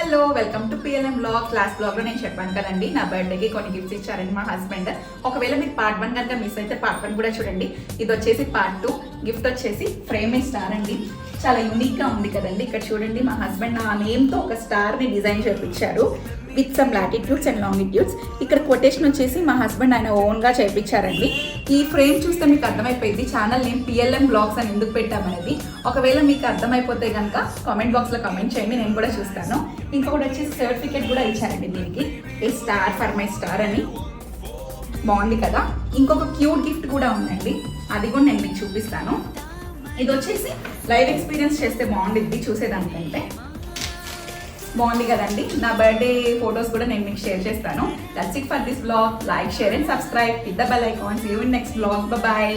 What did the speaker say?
Hello welcome to PLM blog. Class బ్లాగ్లో నేను చెప్పాను కదండి, నా బర్త్డేకి కొన్ని గిఫ్ట్స్ ఇచ్చారండి మా హస్బెండ్. ఒకవేళ మీరు పార్ట్ 1 కనుక మిస్ అయితే పార్ట్ 1 కూడా చూడండి. ఇది వచ్చేసి పార్ట్ 2. గిఫ్ట్ వచ్చేసి ఫ్రేమ్ స్టార్ అండి. చాలా యూనిక్గా ఉంది కదండి. ఇక్కడ చూడండి, మా హస్బెండ్ నా నేమ్తో ఒక స్టార్ని డిజైన్ చేయించారు with some latitudes and longitudes. ఇక్కడ కొటేషన్ వచ్చేసి మా హస్బెండ్ ఆయన ఓన్గా చేయించారండి. ఈ ఫ్రేమ్ చూస్తే మీకు అర్థమైపోయింది ఛానల్ నేమ్ పిఎల్ఎం బ్లాగ్స్ అని ఎందుకు పెట్టామనేది. ఒకవేళ మీకు అర్థమైపోతే కనుక కామెంట్ బాక్స్లో కామెంట్ చేయండి, నేను కూడా చూస్తాను. ఇంకొకటి వచ్చేసి సర్టిఫికేట్ కూడా ఇచ్చారండి దీనికి, ఏ స్టార్ ఫర్ మై స్టార్ అని. బాగుంది కదా. ఇంకొక క్యూట్ గిఫ్ట్ కూడా ఉందండి, అది కూడా నేను మీకు చూపిస్తాను. ఇది వచ్చేసి లైవ్ ఎక్స్పీరియన్స్ చేస్తే బాగుండిద్ది చూసేదానికంటే. బాగుంది కదండి. నా బర్త్డే ఫొటోస్ కూడా నేను మీకు షేర్ చేస్తాను. That's it for this blog. Like, share and subscribe. Hit the bell icon. See you in next blog. Bye.